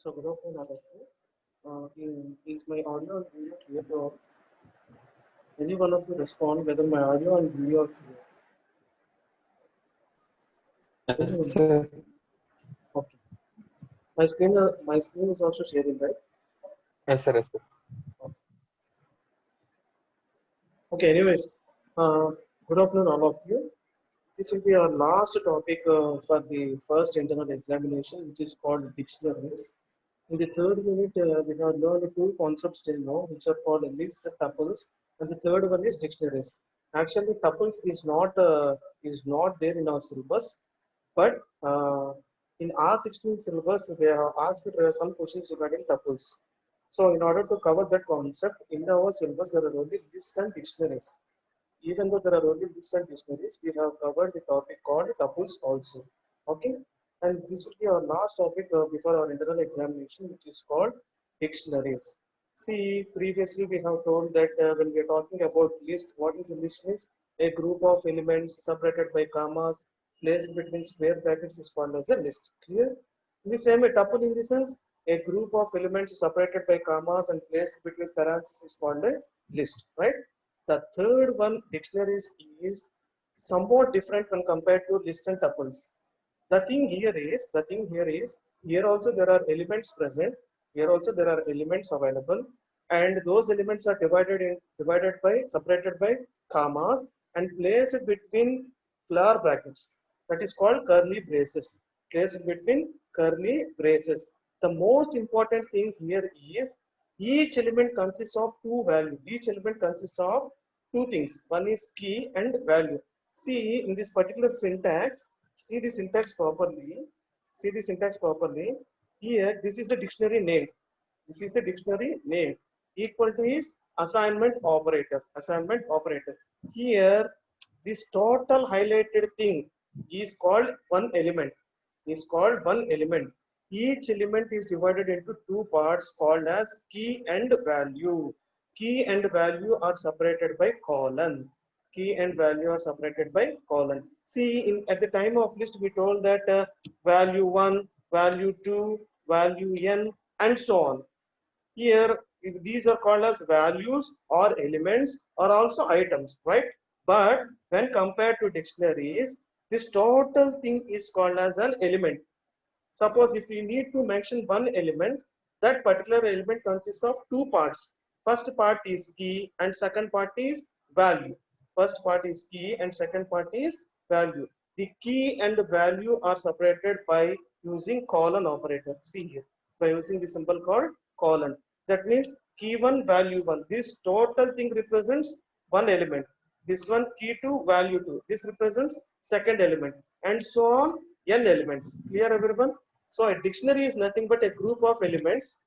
So good afternoon, all of you. Is my audio and video clear to all? Any one of you respond whether my audio and video are clear? Yes, Anyone? sir. Okay. My screen is also sharing, right? Yes, sir. Yes, sir. Okay. Anyways, uh, good afternoon, all of you. This will be our last topic for the first internal examination, which is called dictionaries. In the third unit, we have learned two concepts till now, which are called lists, tuples, and the third one is dictionaries. Actually, tuples is not there in our syllabus, but in R16 syllabus, they have asked some questions regarding tuples. So, in order to cover that concept, in our syllabus, there are only lists and dictionaries. Even though there are only lists and dictionaries, we have covered the topic called tuples also. Okay, and this will be our last topic before our internal examination, which is called dictionaries. See, previously we have told that when we are talking about list, what is a list means? A group of elements separated by commas placed between square brackets is called as a list. Clear? In the same way, tuple in the sense, a group of elements separated by commas and placed between parentheses is called a list, right? The third one, dictionaries, is somewhat different when compared to lists and tuples. Here also there are elements present. Here also there are elements available, and those elements are separated by commas and placed between flower brackets. That is called curly braces. Placed between curly braces. The most important thing here is each element consists of two values. Each element consists of two things. One is key and value. See in this particular syntax, see the syntax properly. See the syntax properly. Here, this is the dictionary name. This is the dictionary name. Equal to is assignment operator. Assignment operator. Here, this total highlighted thing is called one element. Is called one element. Each element is divided into two parts called as key and value. Key and value are separated by colon. Key and value are separated by colon. See, at the time of list, we told that value 1, value 2, value n, and so on. Here, if these are called as values or elements or also items, right? But when compared to dictionaries, this total thing is called as an element. Suppose if we need to mention one element, that particular element consists of two parts. First part is key and second part is value. First part is key and second part is value. The key and value are separated by using colon operator. See here, by using the symbol called colon. That means key 1, value 1. This total thing represents one element. This one key 2, value 2. This represents second element, and so on n elements. Clear everyone? So a dictionary is nothing but a group of elements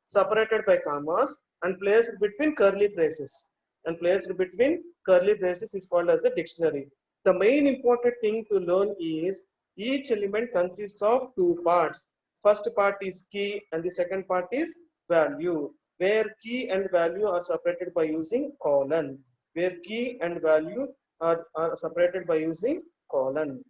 separated by commas and placed between curly braces. And placed between curly braces is called as a dictionary. The main important thing to learn is each element consists of two parts. First part is key and the second part is value, where key and value are separated by using colon. Where key and value are separated by using colon.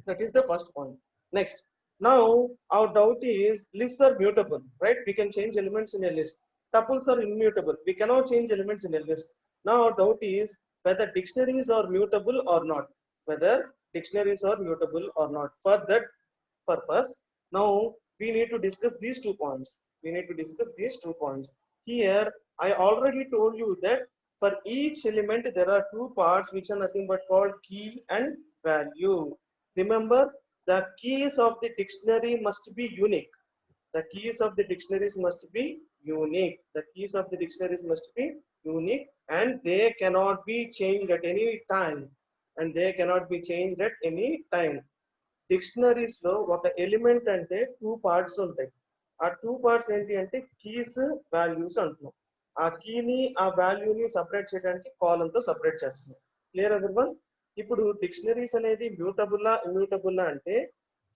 That is the first point. Next, now our doubt is lists are mutable, right? We can change elements in a list. Tuples are immutable. We cannot change elements in a list. Now our doubt is whether dictionaries are mutable or not. Whether dictionaries are mutable or not. For that purpose, now we need to discuss these 2 points. We need to discuss these 2 points. Here, I already told you that for each element there are two parts which are nothing but called key and value. Remember, the keys of the dictionary must be unique. The keys of the dictionaries must be unique. The keys of the dictionaries must be unique, and they cannot be changed at any time. And they cannot be changed at any time. Dictionaries లో ఒక element అంటే two parts ఉంటాయి. ఆ two parts ఏంటి అంటే keys values అంటున్నాం. ఆ కీని ఆ వాల్యూని సపరేట్ చేయడానికి కాలమ్ తో సపరేట్ చేస్తున్నాం. Clear everyone? ఇప్పుడు డిక్షనరీస్ అనేది మ్యూటబుల్లా ఇమ్యూటబుల్లా అంటే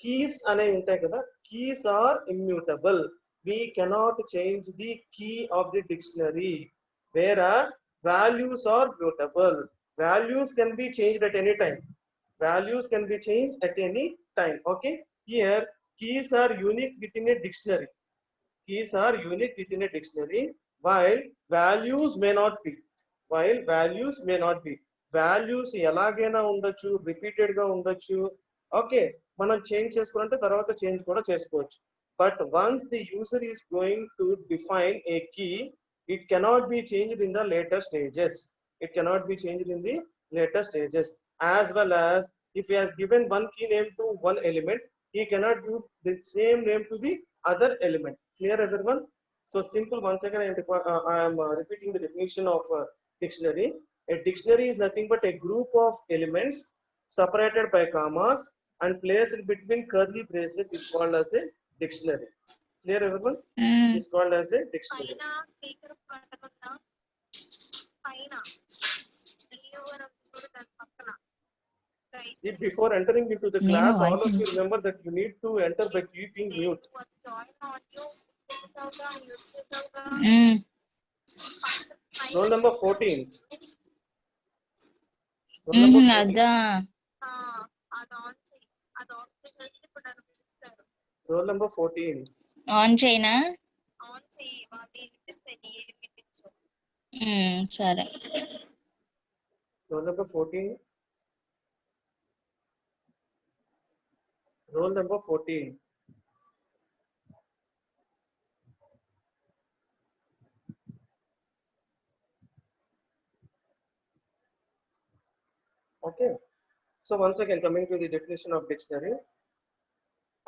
కీస్ అనేవి ఉంటాయి కదా, keys are immutable. we cannot change the key of the dictionary, whereas values are mutable. Values can be changed at any time. Values can be changed at any time. Okay, here keys are unique within a dictionary. Keys are unique within a dictionary, while values may not be. While values may not be. Values ఎలాగైనా ఉండొచ్చు, repeated గా ఉండొచ్చు. Okay, మనం change చేసుకుంటే తర్వాత change కూడా చేసుకోవచ్చు. But once the user is going to define a key, it cannot be changed in the later stages. It cannot be changed in the later stages. As well as if he has given one key name to one element, he cannot give the same name to the other element. Clear, everyone? So simple. Once again, I am repeating the definition of dictionary. A dictionary is nothing but a group of elements separated by commas and placed between curly braces is called as a dictionary. Clear, everyone? Is called as a dictionary. See, before entering into the class, all of you remember that you need to enter by keeping mute. Roll number 14. Roll number 14. Roll number 14. On China? Sorry. Roll number 14. Roll number 14. Okay. So once again, coming to the definition of dictionary.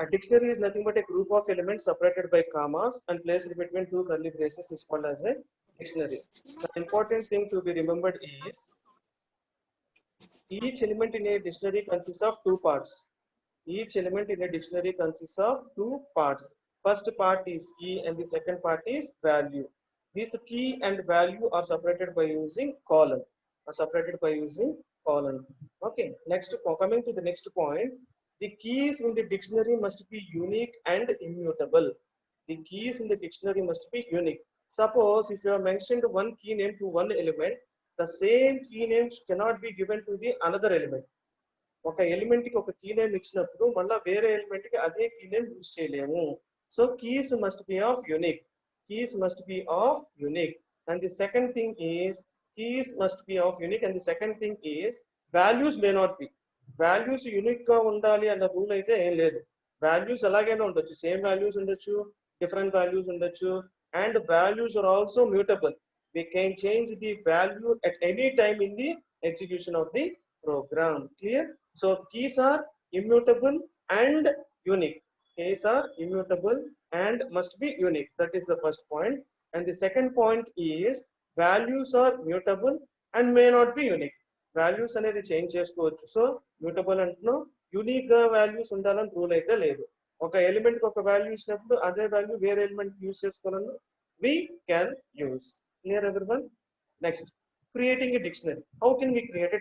A dictionary is nothing but a group of elements separated by commas and placed between two curly braces is called as a dictionary. The important thing to be remembered is each element in a dictionary consists of two parts. Each element in a dictionary consists of two parts. First part is key and the second part is value. This key and value are separated by using colon. Okay, next, coming to the next point, the keys in the dictionary must be unique and immutable. The keys in the dictionary must be unique. Suppose if you have mentioned one key name to one element, the same key names cannot be given to the another element. ఒక element కి ఒక key name ఇచ్చినప్పుడు మళ్ళీ వేరే element కి అదే key name use చేయలేము. So keys must B of unique. And the second thing is keys must be of unique, and the second thing is values may not be. Values unique గా ఉండాలి అన్న rule అయితే ఏం లేదు. Values ఎలాగైనా ఉండొచ్చు, same values ఉండొచ్చు, different values ఉండొచ్చు, and values are also mutable. We can change the value at any time in the execution of the program. Clear? So keys are immutable and unique. Keys are immutable and must be unique. That is the first point. And the second point is values are mutable and may not be unique. Values అనేది change చేసుకోవచ్చు. So mutable అంటున్నాం, unique గా values ఉండాలని rule అయితే లేదు. ఒక element కి ఒక వాల్యూ ఇచ్చినప్పుడు అదే వాల్యూ వేరే ఎలిమెంట్ యూజ్ చేసుకోవాలని we can use. Clear, everyone? Next, creating a dictionary. How can we create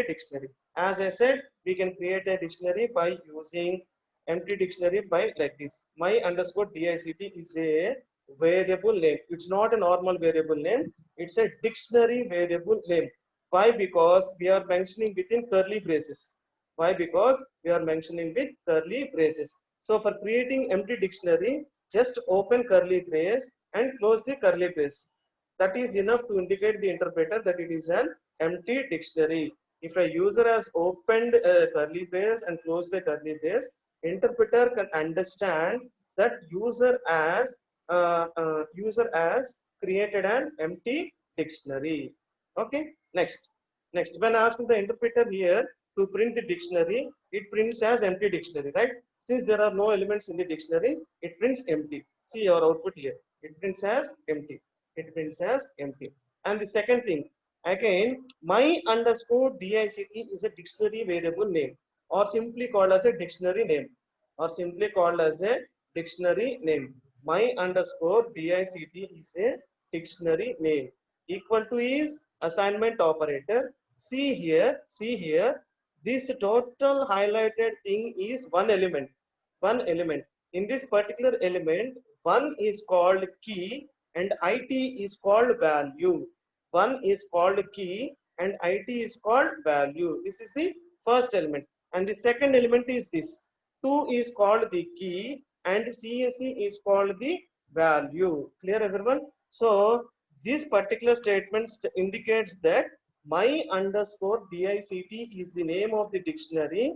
a dictionary? As I said, we can create a dictionary by using empty dictionary by like this. My underscore dict is a variable name. It's not a normal variable name. It's a dictionary variable name. Why? Because we are mentioning within curly braces. So for creating empty dictionary, just open curly brace and close the curly brace. That is enough to indicate the interpreter that it is an empty dictionary. If a user has opened a curly brace and closed the curly brace, interpreter can understand that user has created an empty dictionary. Okay. Next, when asking the interpreter here to print the dictionary, it prints as empty dictionary, right? Since there are no elements in the dictionary, it prints empty. See our output here. It prints as empty. And the second thing, again, my underscore dict is a dictionary variable name, or simply called as a dictionary name. My underscore dict is a dictionary name. Equal to is assignment operator. See here, this total highlighted thing is one element. In this particular element, one is called key and it is called value. One is called key and it is called value. This is the first element. And the second element is this. 2 is called the key and CSC is called the value. Clear everyone? So this particular statement indicates that my underscore DICT is the name of the dictionary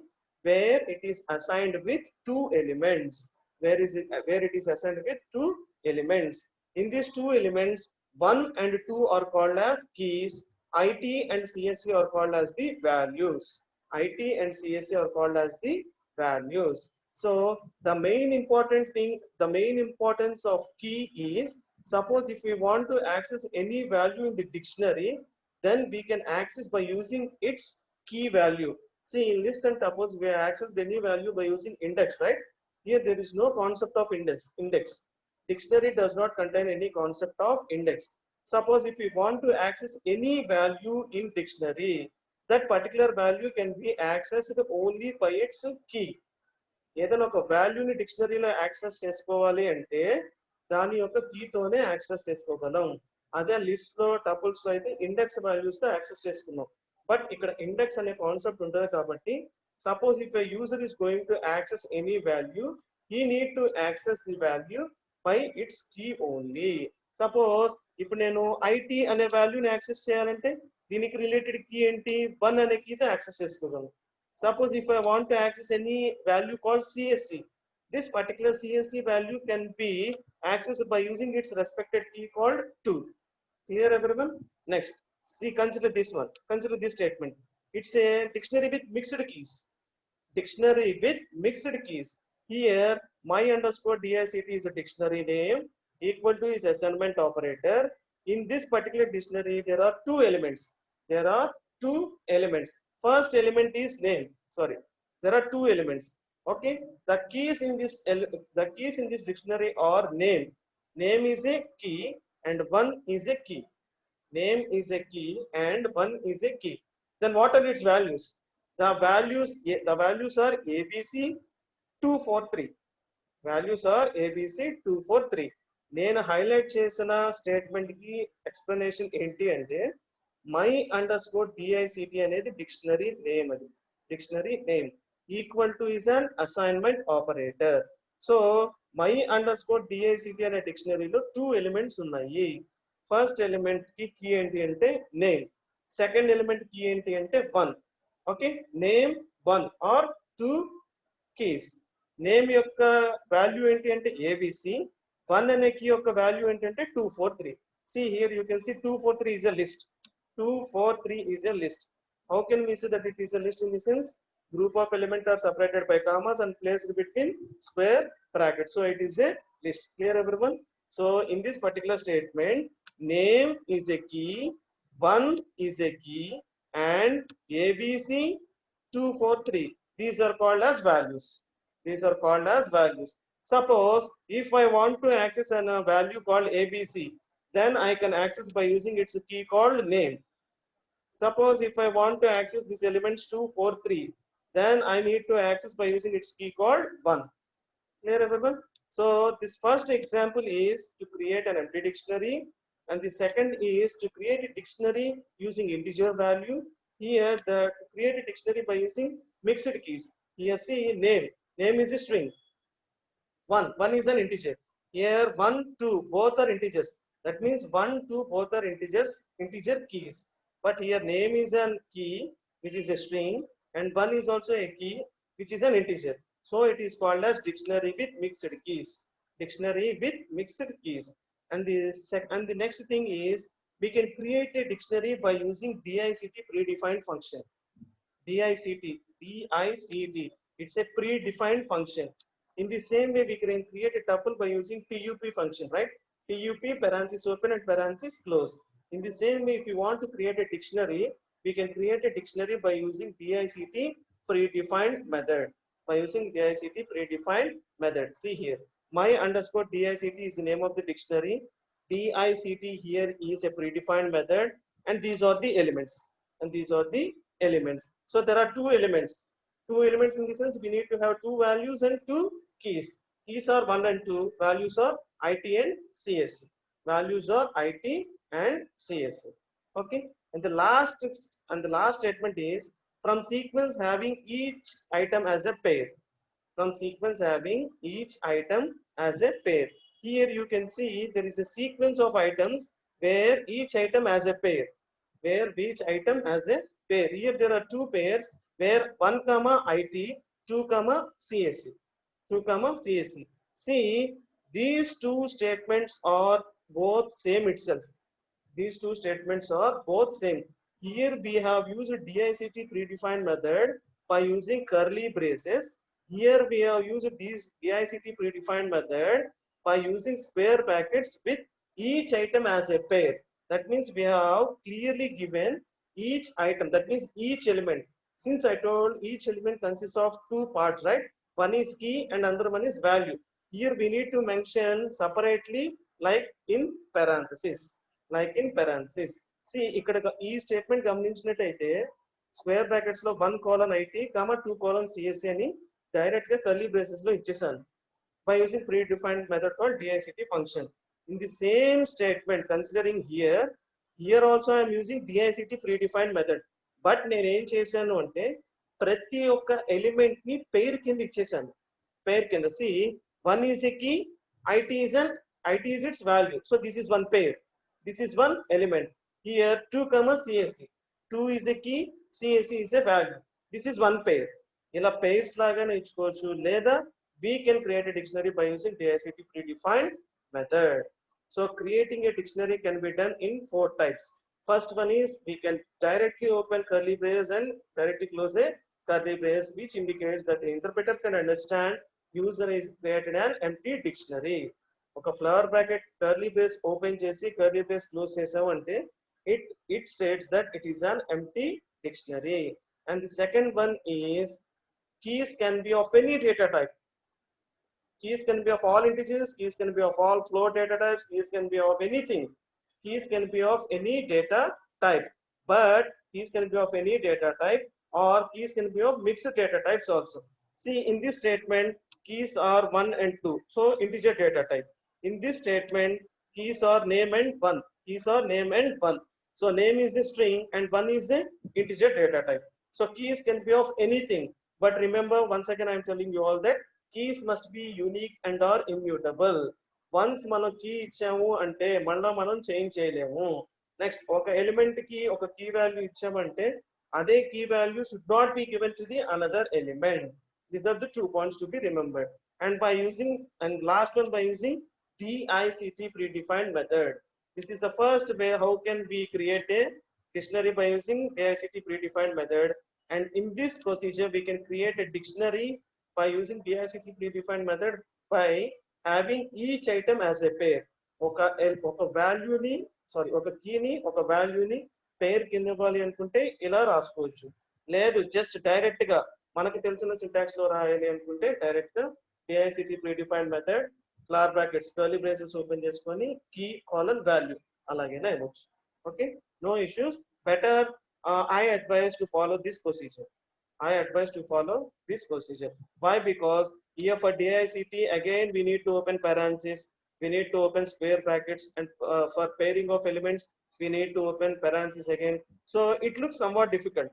where it is assigned with two elements. Where it is assigned with two elements. In these two elements, 1 and 2 are called as keys. IT and CSC are called as the values. IT and CSC are called as the values. So the main important thing, the main importance of key is, suppose if we want to access any value in the dictionary, then we can access by using its key value. See, in this sentence, suppose we accessed any value by using index, right? Here there is no concept of index. Dictionary does not contain any concept of index. Suppose if we want to access any value in dictionary, that particular value can be accessed only by its key. ఏదైనా ఒక వాల్యూని డిక్షనరీలో access చేసుకోవాలి అంటే దాని యొక్క కీతోనే access చేసుకోగలం. అదే list లో టపుల్స్ లో అయితే ఇండెక్స్ వాల్యూస్ తో యాక్సెస్ చేసుకున్నాం. బట్ ఇక్కడ ఇండెక్స్ అనే కాన్సెప్ట్ ఉంటుంది కాబట్టి suppose if a user is going to access any value, he need to access the value by its key only. Suppose ఇప్పుడు నేను ఐటీ అనే వాల్యూని యాక్సెస్ చేయాలంటే దీనికి రిలేటెడ్ కీ ఏంటి, 1 అనే కీతో యాక్సెస్ చేసుకోగలను. Suppose if I want to access any value called CSC, this particular CSC value can be accessed by using its respected key called 2. Clear everyone? Next, see, consider this one. Consider this statement. It's a dictionary with mixed keys. Dictionary with mixed keys. Here, my underscore DICT is a dictionary name. Equal to is assignment operator. In this particular dictionary, there are two elements. There are two elements. First element is name. Sorry, there are two elements. Okay, the keys in this dictionary are name. Name is a key and one is a key. Name is a key and one is a key. Then what are its values? The values are ABC 243. Values are ABC 243. నేను highlight చేసిన statement కి explanation ఏంటి అంటే my underscore DICT అనేది dictionary name. అది dictionary name. Equal to is an assignment operator. So my underscore DICT అనే డిక్షనరీలో 2 elements ఉన్నాయి. ఫస్ట్ ఎలిమెంట్ కి కీ ఏంటి అంటే నేమ్. సెకండ్ ఎలిమెంట్ కీ ఏంటి అంటే 1. Okay, name 1 are 2 keys. Name యొక్క వాల్యూ ఏంటి అంటే ఏబిసి. 1 అనే కీ యొక్క వాల్యూ ఏంటంటే 243. See here you can see 243 is a list. 243 is a list. How can we say that it is a list? In the sense, group of elements are separated by commas and placed between square brackets. So it is a list. Clear everyone? So in this particular statement, name is a key, 1 is a key, and ABC 243. These are called as values. These are called as values. Suppose if I want to access a value called ABC, then I can access by using its key called name. Suppose if I want to access this elements 243, then I need to access by using its key called 1. Clear everyone? So this first example is to create an empty dictionary, and the second is to create a dictionary using integer value. Here to create a dictionary by using mixed keys. Here see name. Name is a string. 1 is an integer. Here 1, 2 both are integers. That means 1, 2 both are integers, integer keys. But here name is an key which is a string, and 1 is also a key which is an integer. So it is called as dictionary with mixed keys. Dictionary with mixed keys. And the next thing is we can create a dictionary by using DICT predefined function. DICT. It's a predefined function. In the same way, we can create a tuple by using TUP function, right? TUP parenthesis open and parenthesis close. In the same way, if you want to create a dictionary, we can create a dictionary by using DICT predefined method. By using DICT predefined method. See here, my underscore DICT is the name of the dictionary. DICT here is a predefined method, and these are the elements. And these are the elements. So there are 2 elements. 2 elements in the sense we need to have 2 values and 2 keys. Keys are 1 and 2. Values are IT and CSC. Values are IT and CSC. Okay. And the last statement is from sequence having each item as a pair. from sequence having each item as a pair. Here you can see there is a sequence of items where each item has a pair. Where each item has a pair. Here there are two pairs where 1 comma IT, 2 comma CSC. 2 comma CSC. See, these two statements are both same itself. These two statements are both same. Here we have used DICT predefined method by using curly braces. Here we have used this DICT predefined method by using square brackets with each item as a pair. That means we have clearly given each item, that means each element. Since I told each element consists of two parts, right? One is key and another one is value. Here we need to mention separately like in parenthesis. Like in parenthesis. See, ఇక్కడ ఈ statement గమనించినట్టయితే square brackets లో 1 colon IT, 2 colon CSC అని direct గా curly braces లో ఇచ్చేసాను by using predefined method called DICT function. In the same statement, considering here also I am using DICT predefined method. But నేను ఏం చేశాను అంటే ప్రతి ఒక్క ఎలిమెంట్ ని పేర్ కింద ఇచ్చేసాను. పేర్ కింద see, 1 is a key, IT is its value. So this is one pair. This is one element. Here 2 comma CSC. 2 is a key, CSC is a value. This is one pair. ఇలా pairs లాగానే ఇచ్చుకోవచ్చు లేదా we can create a dictionary by using DICT predefined method. So creating a dictionary can be done in 4 types. First one is we can directly open curly brace and directly close a curly brace, which indicates that the interpreter can understand user is created an empty dictionary. ఒక flower bracket curly brace open చేసి curly brace close చేసాము అంటే it states that it is an empty dictionary. And the second one is keys can be of any data type. Keys can be of all integers, keys can be of all float data types, keys can be of anything. Keys can be of any data type, but keys can be of any data type or keys can be of mixed data types also. See, in this statement, keys are 1 and 2, so integer data type. In this statement, keys are name and 1. Keys are name and 1. So name is a string and 1 is a integer data type. So keys can be of anything. But remember, once again, I am telling you all that keys must be unique and are immutable. Once మనం key ఇచ్చాము అంటే మళ్ళీ మనం change చేయలేము. Next ఒక element కి ఒక key value ఇచ్చామంటే అదే key value should not be given to the another element. These are the 2 points to be remembered. And by using, and last one, by using DICT predefined method. This is the first way how can we create a dictionary by using DICT predefined method. And in this procedure, we can create a dictionary by using DICT predefined method by having each item as a pair. ఒక వాల్యూని ఒక కీని ఒక వాల్యూని పేర్ కింద ఇవ్వాలి అనుకుంటే ఇలా రాసుకోవచ్చు. లేదు జస్ట్ డైరెక్ట్ గా మనకి తెలిసిన సింటాక్స్ లో రాయాలి అనుకుంటే డైరెక్ట్ గా DICT predefined method flower brackets curly braces open చేసుకొని కీ కాలన్ వాల్యూ అలాగేనా ఇవ్వచ్చు. Okay, no issues. Better I advise to follow this procedure. I advise to follow this procedure. Why? Because here for DICT, again we need to open parentheses, we need to open square brackets, and for pairing of elements, we need to open parentheses again. So it looks somewhat difficult.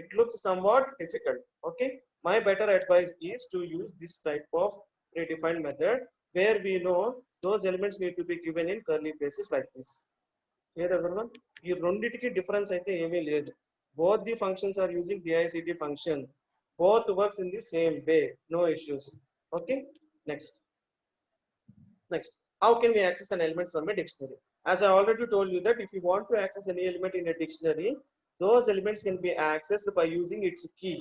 It looks somewhat difficult. Okay, my better advice is to use this type of predefined method where we know those elements need to be given in curly braces like this. Clear everyone? ఈ రెండిటికి difference అయితే ఏమీ లేదు. Both the functions are using DICT function. Both works in the same way. No issues. Okay. Next. How can we access an element from a dictionary? As I already told you that if you want to access any element in a dictionary, those elements can be accessed by using its key.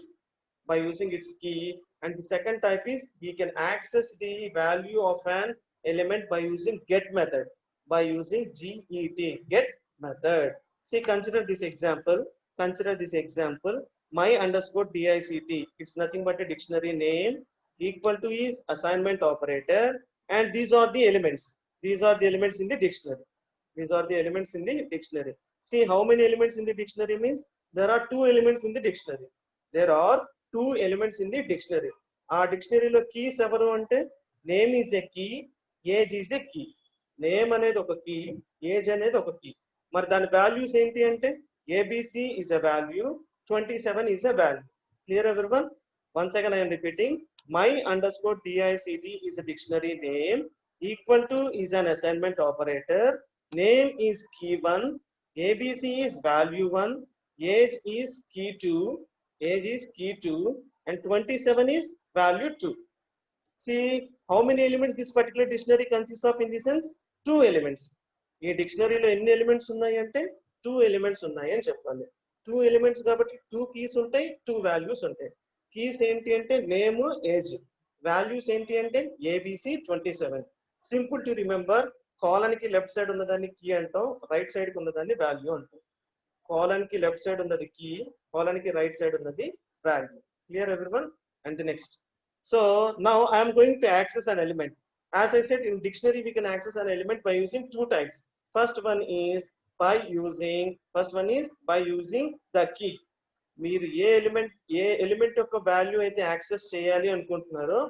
By using its key. And the second type is we can access the value of an element by using get method. By using get method. See, consider this example. Consider this example. My underscore DICT. It's nothing but a dictionary name equal to is assignment operator. And these are the elements. These are the elements in the dictionary. These are the elements in the dictionary. See how many elements in the dictionary means? There are 2 elements in the dictionary. There are 2 elements in the dictionary. Our dictionary lo keys evaru ante name is a key, age is a key. Name anedi oka key, age anedi oka key. మరి దాని values ఏంటి అంటే ABC is a value, 27 is a value. Clear everyone? Once again I am repeating, My underscore dict is a dictionary name, equal to is an assignment operator, name is key 1, abc is value 1, age is key 2, age is key 2, and 27 is value 2. See how many elements this particular dictionary consists of in the sense? Two elements. ఈ డిక్షనరీలో ఎన్ని elements ఉన్నాయి అంటే two elements ఉన్నాయి అని చెప్పాలి. Two elements కాబట్టి two keys ఉంటాయి, two values ఉంటాయి. కీస్ ఏంటి అంటే నేమ్, ఏజ్. వాల్యూస్ ఏంటి అంటే ABC 27. Simple to remember, colon కి లెఫ్ట్ సైడ్ ఉన్నదాన్ని కీ అంటాం, రైట్ సైడ్ కి ఉన్నదాన్ని వాల్యూ అంటాం. కాలన్ కి లెఫ్ట్ సైడ్ ఉన్నది కీ, కాలన్ కి రైట్ సైడ్ ఉన్నది value. Clear everyone? And the next. So now I am going to access an element. As I said, in dictionary we can access an element by using two types. First one is by using the key. మీరు ఏ element యొక్క value అయితే access చేయాలి అనుకుంటున్నారో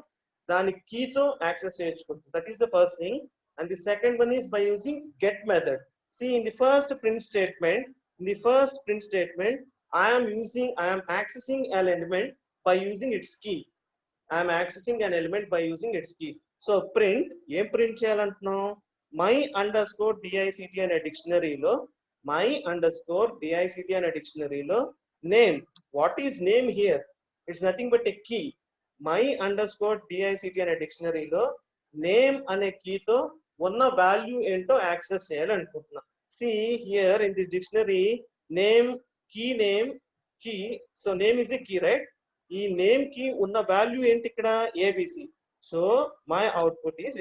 దాని కీతో access చేయొచ్చు. That is the first thing. And the second one is by using get method. See in the first print statement, I am accessing an element by using its key. I am accessing an element by using its key. So print, ఏం print చేయాలంటున్నాం? my underscore dict అనే డిక్షనరీలో name. What is name here? It's nothing but a key. my underscore dict అనే డిక్షనరీలో name అనే కీతో ఉన్న value ఏంటో access చేయాలనుకుంటున్నా. See here in this dictionary, name, key. So name is a key, right? ఈ name కి ఉన్న value ఏంటి ఇక్కడ? ABC. So my output is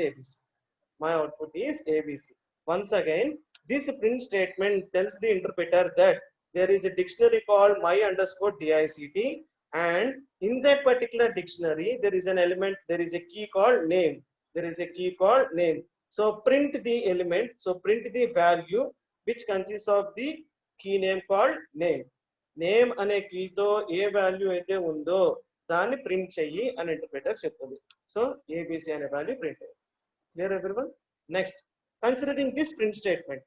ABC. Once again, this print statement tells the interpreter that there is a dictionary called my underscore dict, and in that particular dictionary there is an element, there is a key called name. So print the element, print the value which consists of the key name called name. Name అనే కీతో ఏ value అయితే ఉందో దాన్ని print చెయ్యి అని interpreter చెప్తుంది. So ABC అనే value print అయ్యింది. Clear everyone? Next, considering this print statement,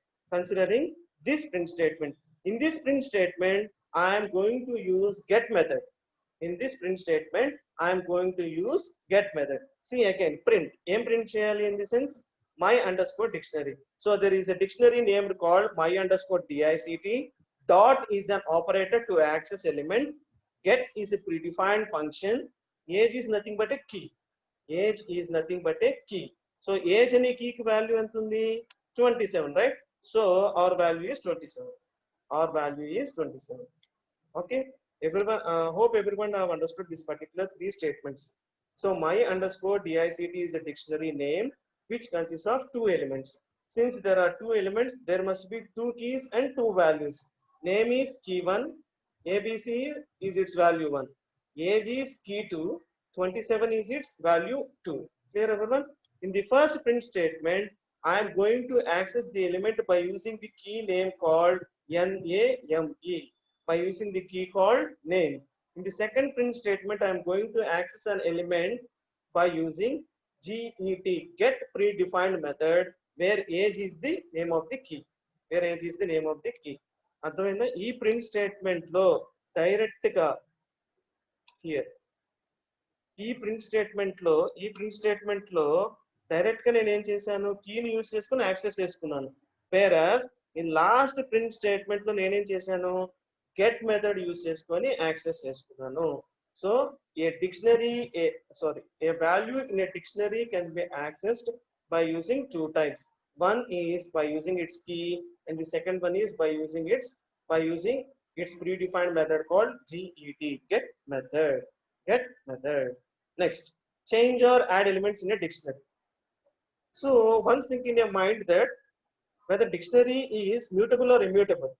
in this print statement I am going to use get method. See again, print, ఏం ప్రింట్ చేయాలి in the sense? my underscore dictionary. So there is a dictionary named called my underscore dict. Dot is an operator to access element. Get is a predefined function. Age is nothing but a key. So age and key value ఎంత ఉంది? 27, right? So our value is 27. Okay, everyone, hope everyone have understood this particular three statements. So my underscore dict is a dictionary name which consists of two elements. Since there are two elements, there must be two keys and two values. Name is key 1, abc is its value 1, age is key 2, 27 is its value 2. Clear everyone? In the first print statement, I am going to access the element by using the key name called name. In the second print statement, I am going to access an element by using get predefined method, where age is the name of the key. అర్థమైందా? ఈ print statement లో direct గా here ఈ print statement లో direct గా నేను ఏం చేశాను? కీని యూజ్ చేసుకుని యాక్సెస్ చేసుకున్నాను. వేరస్ ఇన్ లాస్ట్ ప్రింట్ స్టేట్మెంట్ లో నేనేం చేశాను? గెట్ మెథడ్ యూజ్ చేసుకొని యాక్సెస్ చేసుకున్నాను. So A value in a dictionary can be accessed by using two types. One is by using its key, and the second one is by using its predefined method called get method. Next, change or add elements in a dictionary. So once think in your mind that whether dictionary is mutable or immutable.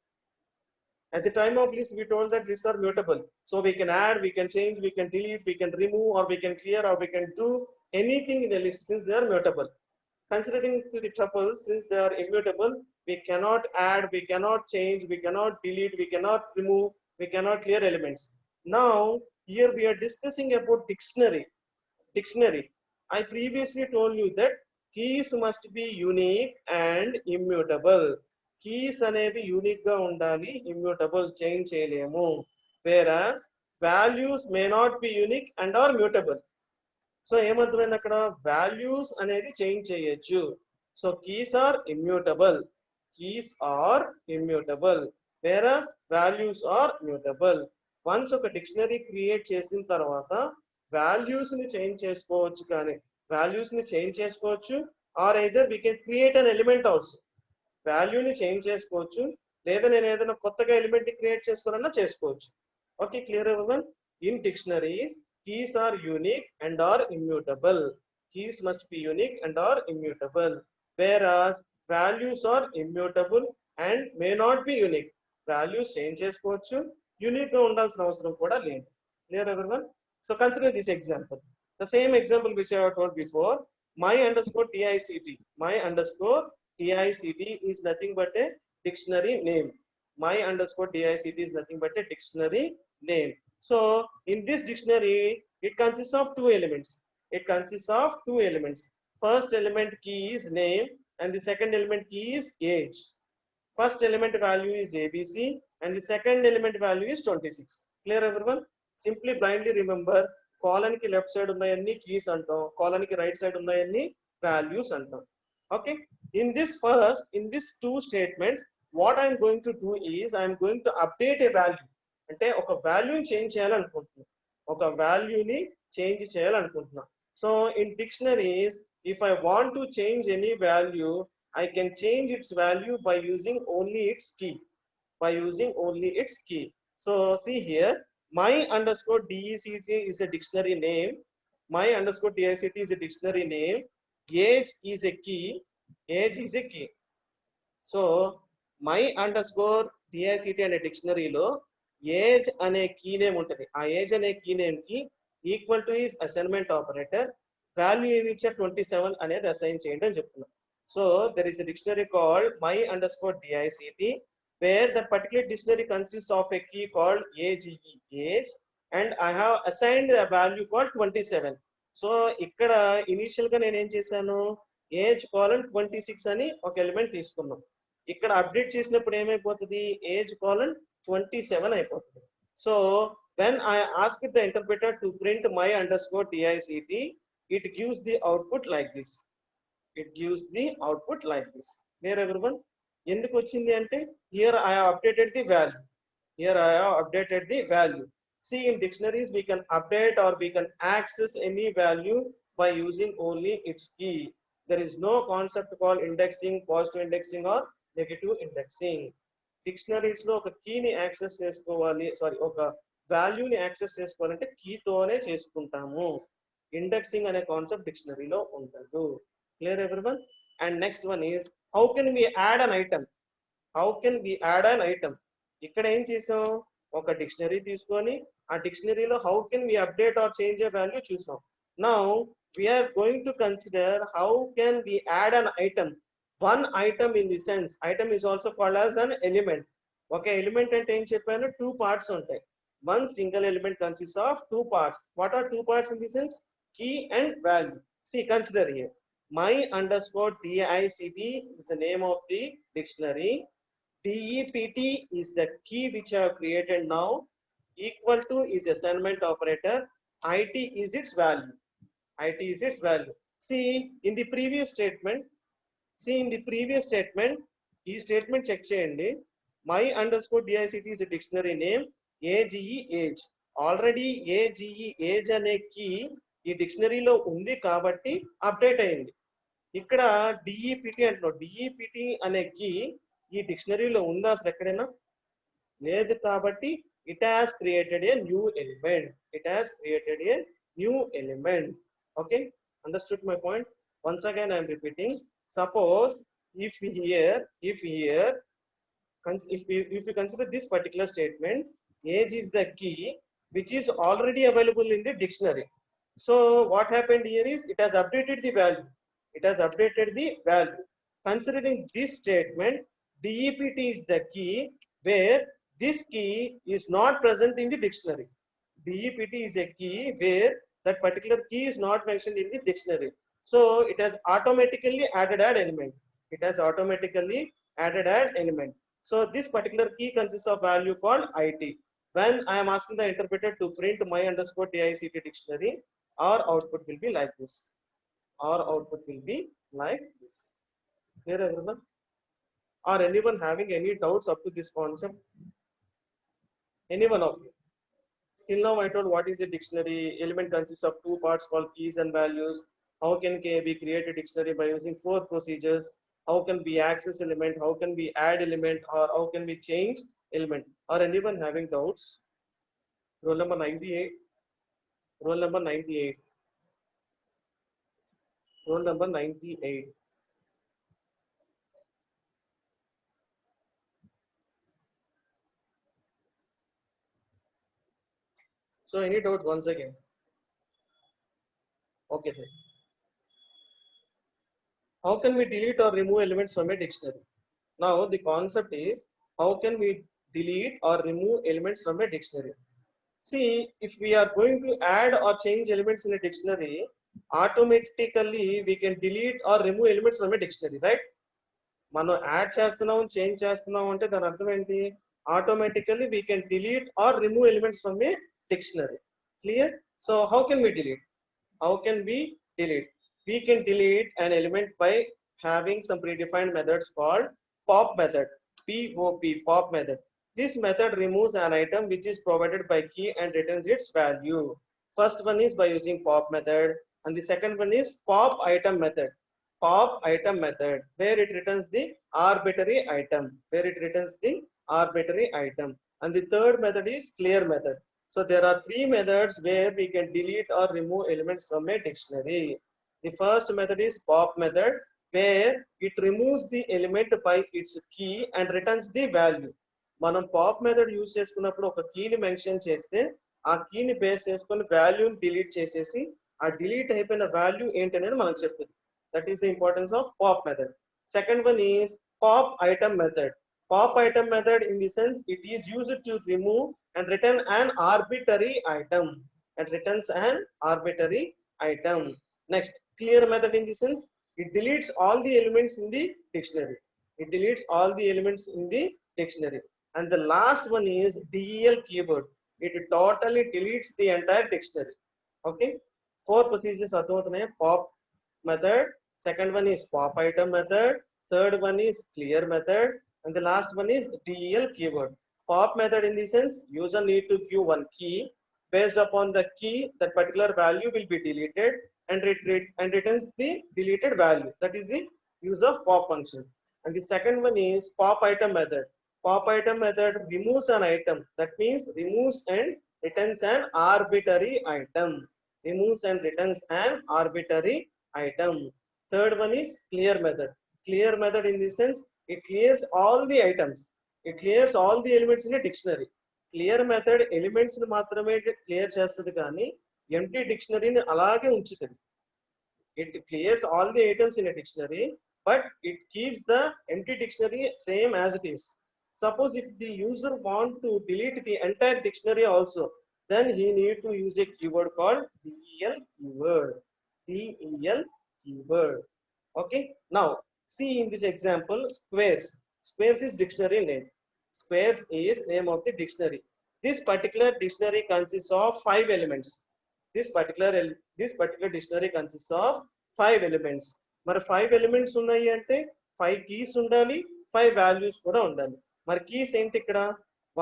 At the time of list, we told that lists are mutable, so we can add, we can change, we can delete, we can remove, or we can clear, or we can do anything in a list since they are mutable. Considering to the tuples, since they are immutable, we cannot add, we cannot change, we cannot delete, we cannot remove, we cannot clear elements. Now here we are discussing about dictionary. I previously told you that keys must be unique and immutable. Keys అనేవి unique గా ఉండాలి, immutable, change చేయలేము. Whereas values may not be unique and are mutable. So ఏమర్థమైంది అక్కడ values అనేది change చేయొచ్చు. So keys are immutable, keys are immutable whereas values are mutable. Once ఒక dictionary create చేసిన తర్వాత వాల్యూస్ ని చేంజ్ చేసుకోవచ్చు, కానీ వాల్యూస్ ని చేంజ్ చేసుకోవచ్చు or either we can create an element also. వాల్యూని చేంజ్ చేసుకోవచ్చు, లేదా నేను ఏదైనా కొత్తగా ఎలిమెంట్ ని క్రియేట్ చేసుకోవాలన్నా చేసుకోవచ్చు. Okay, clear everyone? In dictionaries keys are unique and are immutable. Keys must be unique and are immutable, whereas values are immutable and may not be unique. Values change చేసుకోవచ్చు, unique గా ఉండాల్సిన అవసరం కూడా లేదు. Clear everyone? So consider this example. The same example which I have told before, my underscore TICT. My underscore TICT is nothing but a dictionary name. My underscore TICT is nothing but a dictionary name. So in this dictionary, it consists of two elements. It consists of two elements. First element key is name and the second element key is age. First element value is ABC and the second element value is 26. Clear everyone? Simply blindly remember, colon ki left side unnayani keys antam, colon ki right side unnayani values antam. Okay, in this two statements, what I am going to do is I am going to update a value. అంటే ఒక వాల్యూని change చేయాలనుకుంటున్నా, ఒక వాల్యూని change చేయాలనుకుంటున్నా. So in dictionaries if I want to change any value, I can change its value by using only its key. By using only its key. So see here, my underscore DECT is a dictionary name. My underscore DICT is a dictionary name. Age is a key. Age is a key. So my underscore DICT అనే డిక్షనరీలో age అనే key name ఉంటుంది. ఆ age అనే key name కి equal to is assignment operator, value ఏమి ఇచ్చా 27 అనేది అసైన్ చేయండి అని చెప్తున్నాం. So there is a dictionary called my underscore DICT, where that particular dictionary consist of a key called A G E age, and I have assigned a value called 27. So ఇక్కడ initial గా నేను ఏం చేశాను, age colon 26 అని ఒక element తీసుకున్నాం. ఇక్కడ update చేసినప్పుడు ఏమైపోతుంది, ఏజ్ కాలన్ 27 అయిపోతుంది. So when I ask the interpreter to print my underscore D I C T, it gives the output like this. It gives the output like this. Clear everyone? ఎందుకు వచ్చింది అంటే, here I have updated the value. Here I have updated the value. See, in dictionaries we can update or we can access any value by using only its key. There is no concept called indexing, positive indexing or negative indexing. Dictionaries లో ఒక కీని access చేసుకోవాలి, ఒక వాల్యూని access చేసుకోవాలంటే కీతోనే చేసుకుంటాము. Indexing అనే concept డిక్షనరీలో ఉండదు. Clear everyone? And next one is, how can we add an item? How can we add an item? ఇక్కడ ఏం చేసాం, ఒక డిక్షనరీ తీసుకొని ఆ డిక్షనరీలో how can we update or change a value చూసాం. Now we're going to consider how can we add an item. One item in the sense, item is also called as an element. ఒక element అంటే ఏం చెప్పాను, two parts ఉంటాయి. One single element consist of two parts. What are two parts in the sense? Key and value. See consider here, my underscore DICT is the name of the dictionary. DEPT is the key which I have created now. Equal to is assignment operator. IT is its value. IT is its value. See in the previous statement. ఈ statement check చేయండి. My underscore DICT is a dictionary name. AGE age. Already AGE age అనే key ఈ డిక్షనరీలో ఉంది కాబట్టి update అయింది. ఇక్కడ DEPT అంటున్నాం. DEPT అనే కీ ఈ డిక్షనరీలో ఉందా అసలు ఎక్కడైనా? లేదు. కాబట్టి it has created a new element. It has created a new element. Okay, understood my point? Once again I'm repeating. Suppose if you consider this particular statement, age is the key which is already available in the dictionary. So what happened here is it has updated the value. It has updated the value. Considering this statement, DEPT is the key where this key is not present in the dictionary. DEPT is a key where that particular key is not mentioned in the dictionary. So it has automatically added an element. It has automatically added an element. So this particular key consists of value called IT. When I am asking the interpreter to print my underscore DICT dictionary, our output will be like this. Our output will be like this. Clear everyone? Are anyone having any doubts up to this concept? Any one of you? Till now I told what is a dictionary. Element consists of two parts called keys and values. How can we create a dictionary by using four procedures? How can we access element? How can we add element? Or how can we change element? Are anyone having doubts? Roll number 98. Roll number 98. Roll number 98. So any doubts once again? Okay then. How can we delete or remove elements from a dictionary? Now the concept is how can we delete or remove elements from a dictionary? See, if we are going to add or change elements in a dictionary, automatically we can delete or remove elements from a dictionary, right? మనం add చేస్తున్నాం change చేస్తున్నాం అంటే దాని అర్థం ఏంటి automatically we can delete or remove elements from a dictionary clear so how can we delete how can we delete we can delete an element by having some predefined methods called pop method pop method. This method removes an item which is provided by key and returns its value. First one is by using pop method and the second one is pop item method. Pop item method where it returns the arbitrary item and the third method is clear method. So there are three methods where we can delete or remove elements from a dictionary. The first method is pop method where it removes the element by its key and returns the value. మనం pop method use చేసుకున్నప్పుడు ఒక కీని mention చేస్తే ఆ కీని base చేసుకొని వాల్యూని delete చేసేసి ఆ డిలీట్ అయిపోయిన వాల్యూ ఏంటనేది మనకు చెప్తుంది. That is the importance of pop method. Second one is pop item method. Pop item method in the sense it is used to remove and return an arbitrary item and returns an arbitrary item. Next, clear method in the sense it deletes all the elements in the dictionary. It deletes all the elements in the dictionary. And the last one is del keyword. It totally deletes the entire dictionary. Okay, four procedures are pop method, second one is pop item method, third one is clear method, and the last one is del keyword. Pop method in the sense user need to give one key. Based upon the key, that particular value will be deleted and returns the deleted value. That is the use of pop function. And the second one is pop item method. Pop item method removes an item. That means removes and returns an arbitrary item. Removes and returns an arbitrary item. Third one is clear method. Clear method in the sense it clears all the items. It clears all the elements in a dictionary. Clear method elements ని మాత్రమే clear చేస్తుంది కానీ empty డిక్షనరీని అలాగే ఉంచుతుంది. It clears all the items in a dictionary but it keeps the empty dictionary same as it is. Suppose if the user want to delete the entire dictionary also, then he need to use a keyword called del keyword. Del keyword. Okay, now see in this example squares. Squares is dictionary name. Squares is name of the dictionary. This particular dictionary consists of 5 elements. This particular dictionary consists of 5 elements. మరి 5 elements ఉన్నాయి అంటే 5 keys ఉండాలి, 5 values కూడా ఉండాలి. మరి keys ఏంటి ఇక్కడ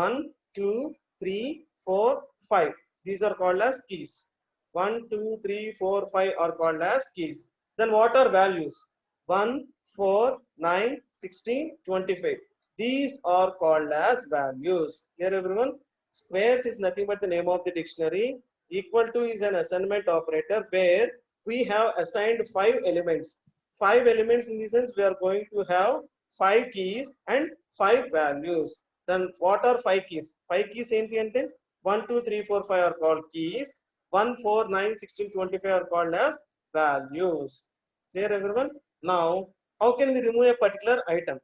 1 2 3 4 5. These are called as keys. 1 2 3 4 5 are called as keys. Then what are values? 1 4 9 16 25. These are called as values. Here everyone, squares is nothing but the name of the dictionary. Equal to is an assignment operator where we have assigned 5 elements. 5 elements in the sense we are going to have 5 keys and 5 values. Then what are 5 keys? 5 keys ఏంటి అంటే 1 2 3 4 5 are called keys. 1 4 9 16 25 are called as values. Clear everyone? Now how can we remove a particular item?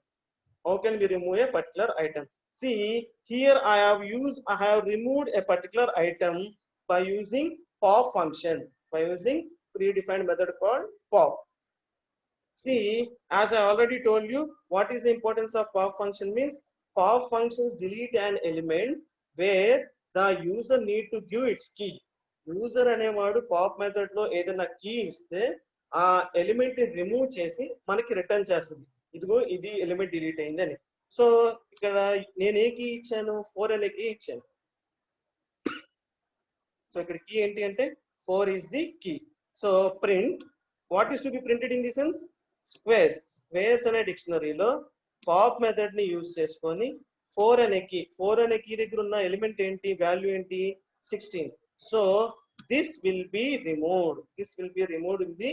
How can we remove a particular item? See here I have removed a particular item by using pop function, by using predefined method called pop. See, as I already told you, what is the importance of pop function means pop functions delete an element where the user need to give its key. User అనేవాడు pop method లో ఏదైనా key ఇస్తే ఆ element ని remove చేసి మనకి return చేస్తుంది, ఇదిగో ఇది ఎలిమెంట్ డిలీట్ అయింది అని. సో ఇక్కడ నేను ఏ కీ ఇచ్చాను, 4 అనే కీ ఇచ్చాను. సో ఇక్కడ కీ ఏంటి అంటే 4 is the key. So print what is to be printed in the sense, squares అనే డిక్షనరీలో పాప్ మెథడ్ ని యూజ్ చేసుకొని 4 అనే కీ దగ్గర ఉన్న ఎలిమెంట్ ఏంటి, వాల్యూ ఏంటి, 16. So this will be removed in the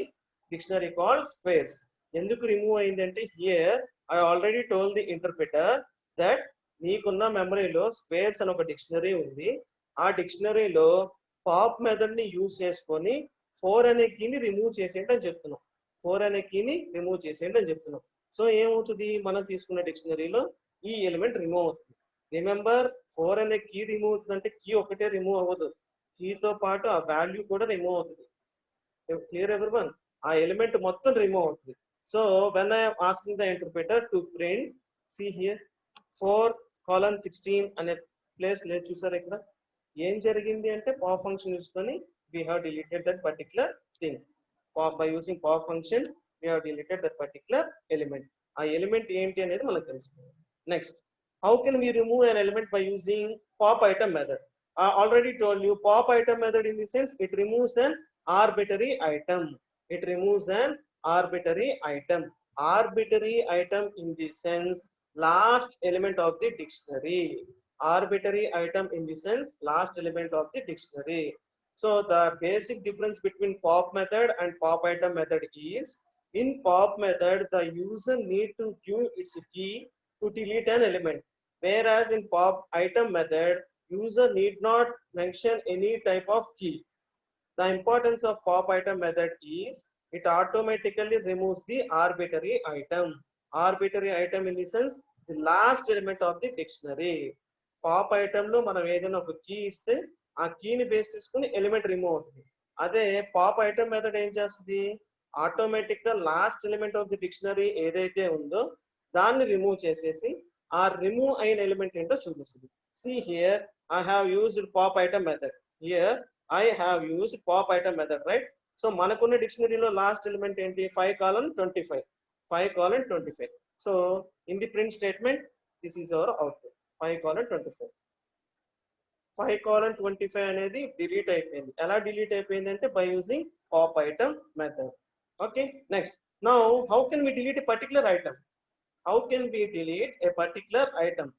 dictionary called squares. ఎందుకు రిమూవ్ అయిందంటే here I already told the interpreter that నీకున్న మెమరీలో స్క్వేర్స్ అని ఒక డిక్షనరీ ఉంది, ఆ డిక్షనరీలో పాప్ మెథడ్ ని యూజ్ చేసుకొని 4 అనే కీని రిమూవ్ చేసేయండి అని చెప్తున్నాం. 4 అనే కీని రిమూవ్ చేసేయండి అని చెప్తున్నాం. సో ఏమవుతుంది, మనం తీసుకున్న డిక్షనరీలో ఈ ఎలిమెంట్ రిమూవ్ అవుతుంది. రిమెంబర్ 4 అనే కీ రిమూవ్ అవుతుంది అంటే కీ ఒకటే రిమూవ్ అవ్వదు, కీతో పాటు ఆ వాల్యూ కూడా రిమూవ్ అవుతుంది. క్లియర్ ఎవరీవన్, ఆ ఎలిమెంట్ మొత్తం రిమూవ్ అవుతుంది. So when I asking the interpreter to print, see here 4:16 అనే ప్లేస్ లేదు చూసారు, ఇక్కడ ఏం జరిగింది అంటే పాప్ ఫంక్షన్ యూసుకొని we have deleted that particular thing. By using pop function we have deleted that particular element. ఆ ఎలిమెంట్ ఏంటి అనేది మనకు తెలుస్తుంది. Next, how can we remove an element by using pop item method? I already told you pop item method in the sense it removes an arbitrary item. Arbitrary item in the sense last element of the dictionary. So the basic difference between pop method and pop item method is, in pop method the user need to give its key to delete an element, whereas in pop item method user need not mention any type of key. The importance of pop item method is it automatically removes the arbitrary item in the sense the last element of the dictionary. Pop item లో మనం ఏదైనా ఒక key ఇస్తే ఆ కీని base చేసుకుని element remove అవుతుంది. అదే పాప్ ఐటమ్ మెథడ్ ఏం చేస్తుంది, ఆటోమేటిక్ గా last element of the dictionary ఏదైతే ఉందో దాన్ని రిమూవ్ చేసేసి ఆ రిమూవ్ అయిన ఎలిమెంట్ ఏంటో చూపిస్తుంది. See here I have used pop item method, right? So మనకున్న డిక్షనరీలో లాస్ట్ ఎలిమెంట్ ఏంటి, 5:25. So in the print statement this is our output 5:25. 5:25 అనేది డిలీట్ అయిపోయింది. ఎలా డిలీట్ అయిపోయింది అంటే by using pop item method. Okay, next, now how can we delete a particular item?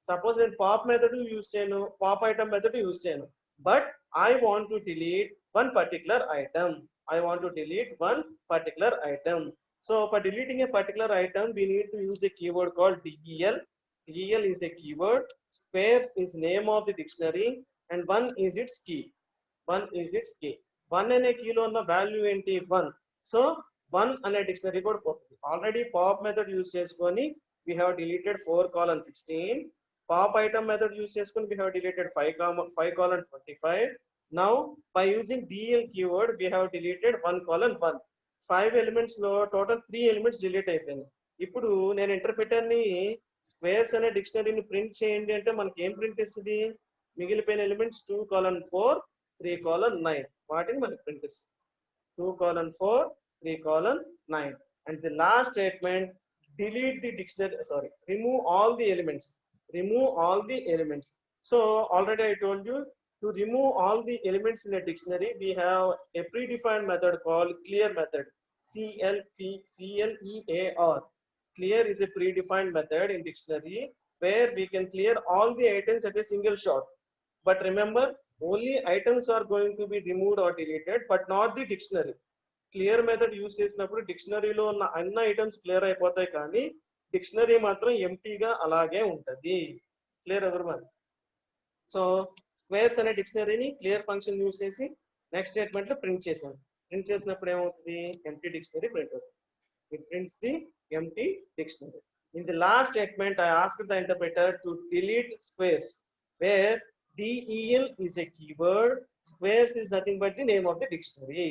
Suppose నేను pop method use చేయను, pop item method use చేయను, but I want to delete one particular item. So for deleting a particular item we need to use a keyword called del. Del is a keyword, squares is name of the dictionary, and 1 is its key. 1 అనే కీలో ఉన్న value ఏంటి, 1. So 1 అనే dictionary కూడా పోతుంది. Already pop method use చేసుకొని we have deleted 4:16. Pop item method use చేసుకొని we have deleted 5:25. Now by using del keyword we have deleted 1:1. 5 elements లో total 3 elements delete అయిపోయింది. ఇప్పుడు నేను ఇంటర్ప్రిటర్ ని స్క్వేర్స్ అనే డిక్షనరీని ప్రింట్ చేయండి అంటే మనకి ఏం ప్రింట్ ఇస్తుంది, మిగిలిపోయిన ఎలిమెంట్స్ 2:4, 3:9 వాటిని మనకి ప్రింట్ ఇస్తుంది. 2:4, 3:9. And the last statement, delete the dictionary, remove all the elements. So already I told you, to remove all the elements in a dictionary we have a predefined method called clear method. CLEAR. Clear is a predefined method in dictionary where we can clear all the items at a single shot. But remember, only items are going to be removed or deleted, but not the dictionary. Clear method use చేసినప్పుడు డిక్షనరీలో ఉన్న అన్ని items clear అయిపోతాయి, కానీ dictionary మాత్రం ఎంటీగా అలాగే ఉంటది. Clear everyone? So squares అనే డిక్షనరీని clear function use చేసి నెక్స్ట్ స్టేట్మెంట్ లో ప్రింట్ చేసాం. ప్రింట్ చేసినప్పుడు ఏమవుతుంది, ఎంటీ డిక్షనరీ ప్రింట్ అవుతుంది. It prints the empty dictionary. In the last statement, I asked the interpreter to delete squares, where del is a keyword, squares is nothing but the name of the dictionary.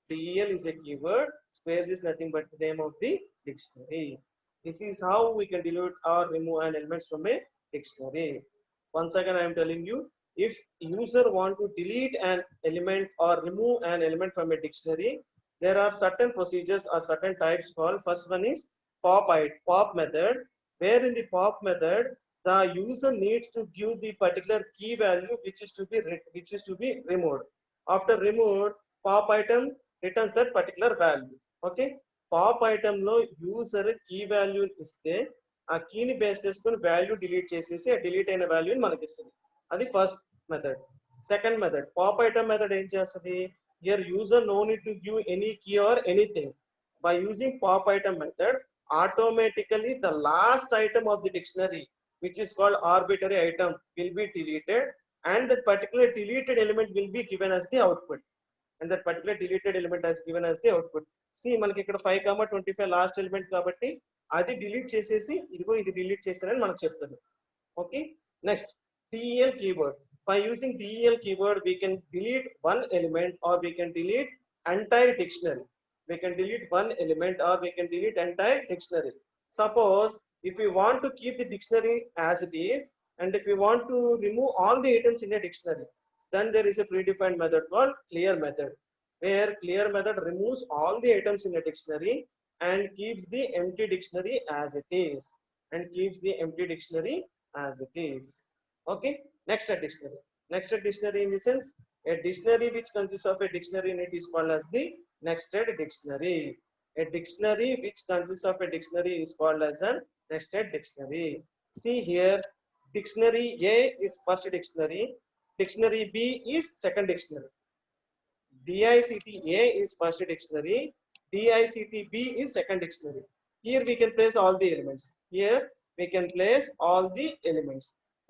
Del is a keyword, squares is nothing but the name of the dictionary. This is how we can delete or remove an elements from a dictionary. Once again, I am telling you, if user want to delete an element or remove an element from a dictionary, there are certain procedures or certain types called. First one is pop method, where in the pop method the user needs to give the particular key value which is to be removed. After removed, pop item returns that particular value. Okay, pop item లో user key value ఇస్తే ఆ కీని base చేసుకుని value delete చేసేసి ఆ delete అయిన వాల్యూని మనకి ఇస్తుంది. అది first method. Second method pop item method ఏం చేస్తుంది? Here user no need to give any key or anything. By using pop item method, automatically the last item of the dictionary, which is called arbitrary item, will be deleted, and that particular deleted element will be given as the output. And that particular deleted element is given as the output. See, మనకి ఇక్కడ 5,25 last element కాబట్టి అది delete చేసేసి ఇదిగో ఇది delete చేశారని మనకు చెప్తుంది. Okay, next del keyword. By using del keyword, we can delete one element or we can delete entire dictionary. We can delete one element or we can delete entire dictionary. Suppose if we want to keep the dictionary as it is, and if we want to remove all the items in a dictionary, then there is a predefined method called clear method, where clear method removes all the items in a dictionary and keeps the empty dictionary as it is, and keeps the empty dictionary as it is. Okay, next a dictionary. Next a dictionary in the sense a dictionary which consists of a dictionary in it is called as the nested dictionary. A dictionary which consists of a dictionary is called as a nested dictionary. See here, dictionary A is first dictionary, dictionary B is second dictionary. DICT A is first dictionary, DICT B is second dictionary. Here we can place all the elements. Here we can place all the elements.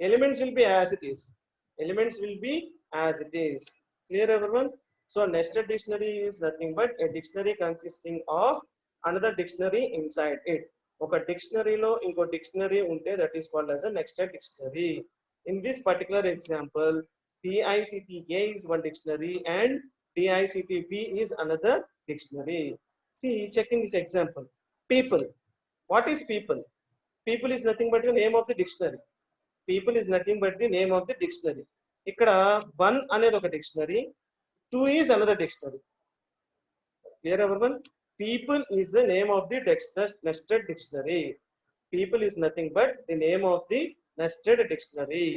Elements will be as it is. Elements will be as it is. Clear everyone? So nested dictionary is nothing but a dictionary consisting of another dictionary inside it. ఒక డిక్షనరీలో ఇంకో dictionary ఉంటే that is called as a nested dictionary. In this particular example, DICT A is one dictionary and DICT B is another dictionary. See, checking this example. People. What is people? People is nothing but the name of the dictionary. People is nothing but the name of the dictionary. ఇక్కడ one అనేది ఒక dictionary, two is another dictionary. Clear everyone? People is the name of the nested dictionary. People is nothing but the name of the nested dictionary.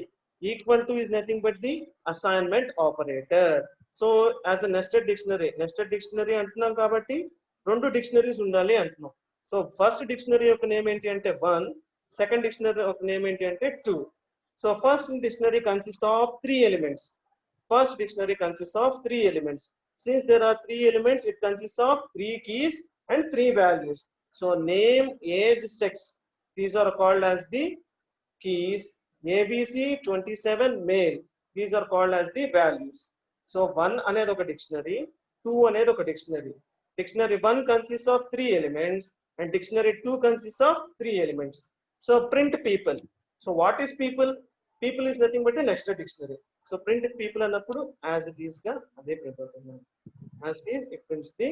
Equal to is nothing but the assignment operator. So as a nested dictionary అంటున్నాం కాబట్టి రెండు dictionaries ఉండాలి అంటున్నాం. So first dictionary యొక్క name ఏంటి అంటే 1, second dictionary యొక్క name ఏంటి అంటే 2. So first dictionary consists of 3 elements. First dictionary consists of 3 elements. Since there are 3 elements, it consists of 3 keys and 3 values. So name, age, sex, these are called as the keys. ABC 27 male, these are called as the values. So 1 అనేది ఒక dictionary, 2 అనేది ఒక dictionary. Dictionary 1 consists of 3 elements and dictionary 2 consists of 3 elements. So print people. So what is people? People is nothing but a nested dictionary. So print people అన్నప్పుడు as it is గా అదే print అవుతుంది. As it is, it prints the